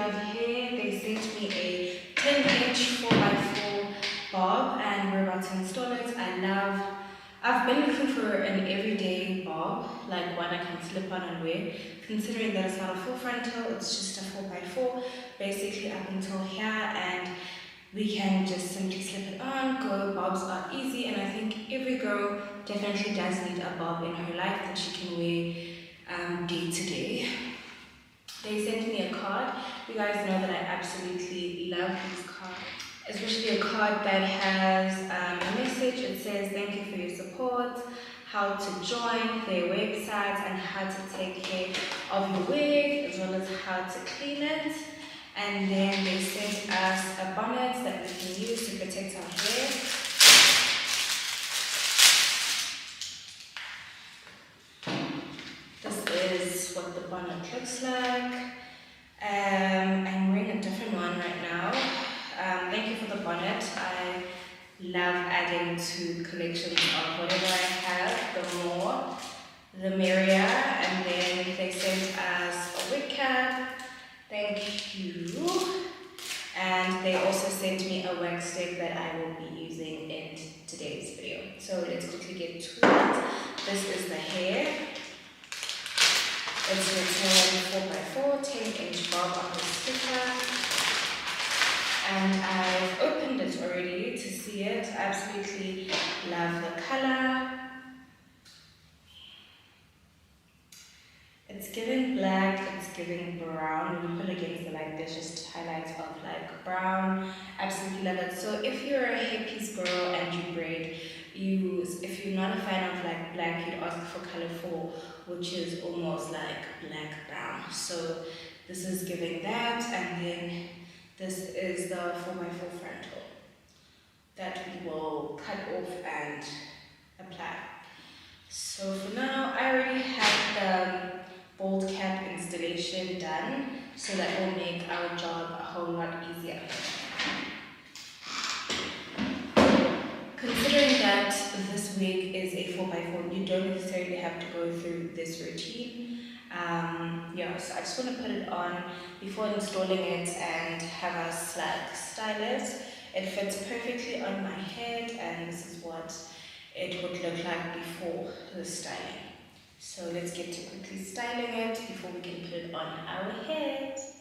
Superlove Hair. They sent me a 10-inch 4x4 bob and we're about to install it. I've been looking for an everyday bob, like one I can slip on and wear. Considering that it's not a full frontal, it's just a 4x4, basically up until here, and we can just simply slip it on, go. Bobs are easy, and I think every girl definitely does need a bob in her life that she can wear day to day. They sent me a card. You guys know that I absolutely love these cards, especially a card that has a message. It says thank you for your support, how to join their websites, and how to take care of your wig, as well as how to clean it. And then they sent us a bonnet that we can use to protect our hair. This is what the bonnet looks like. I'm wearing a different one right now. Thank you for the bonnet. I love adding to collections of whatever I have. The more, the merrier. And then they sent us a wig cap. Thank you. And they also sent me a wax stick that I will be using in today's video. So let's quickly get to it. This is the hair. It's written 4x4, 10-inch bob on the sticker. And I've opened it already to see it. I absolutely love the color. It's giving black, it's giving brown. When you put it against the light, there's just highlights of like brown. Absolutely love it. So if you're a hairpiece girl and you braid, if you're not a fan of like black, you'd ask for color 4, which is almost like black brown. So this is giving that, and then this is the 4x4 frontal that we will cut off and apply. So for now, I already have the bold cap installation done, so that will make our job a whole lot easier. Considering that this wig is a 4x4, you don't necessarily have to go through this routine. Yeah, so I just want to put it on before installing it and have us like style it. It fits perfectly on my head, and this is what it would look like before the styling. So let's get to quickly styling it before we can put it on our heads.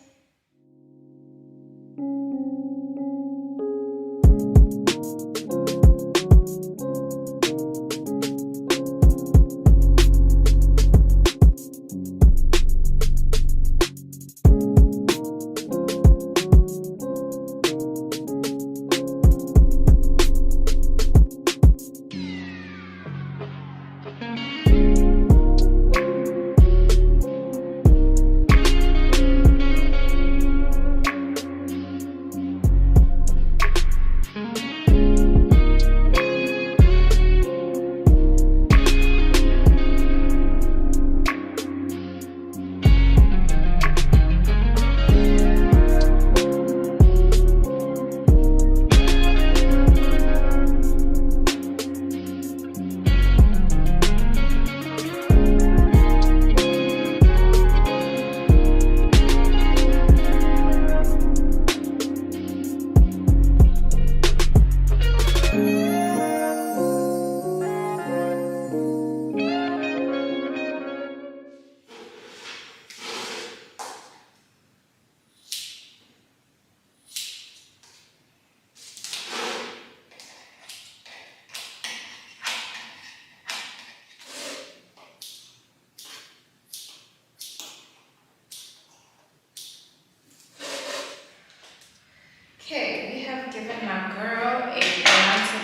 Okay, we have given my girl a bronzer.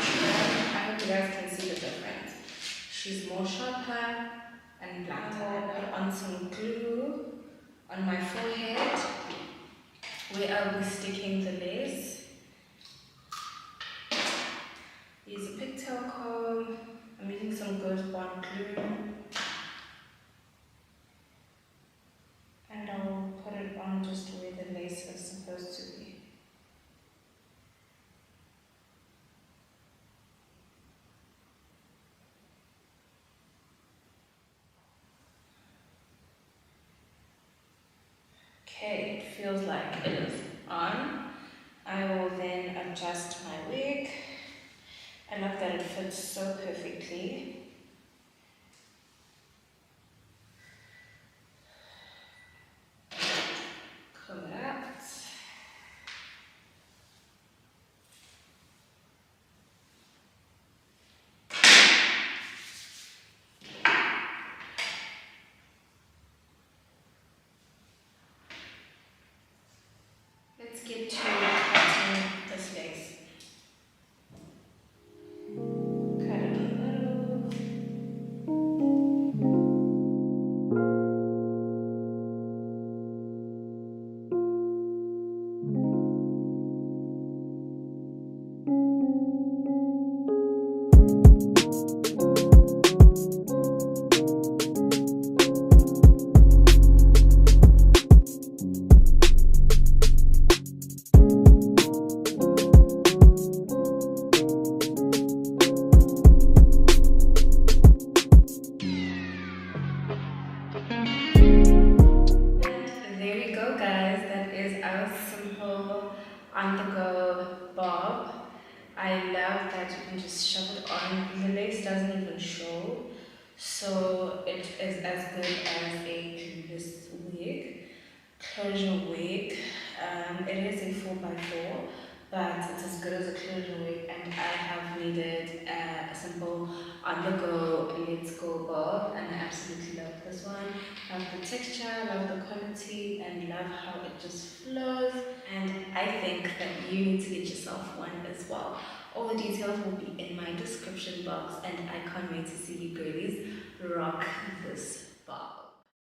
I hope you guys can see the difference. She's more sharper and blacker. I put on some glue on my forehead where I'll be sticking the lace. Use a pigtail comb. I'm using some good bond glue. And I'll put it on just where the lace is supposed to be. Okay, it feels like it is on. I will then adjust my wig. I love that it fits so perfectly. Comb it out. Let's get to cutting this lace. Cut it in the middle. There we go, guys. That is our simple on-the-go bob. I love that you can just shove it on. The lace doesn't even show, so it is as good as a Glueless wig, closure wig. It is a 4x4, but it's as good as a closure wig, and I have needed a simple on-the-go let's go bob, and I absolutely love this one. Love the texture, love the quality, and love how it just flows. And I think that you need to get yourself one as well. All the details will be in my description box, and I can't wait to see you girlies rock this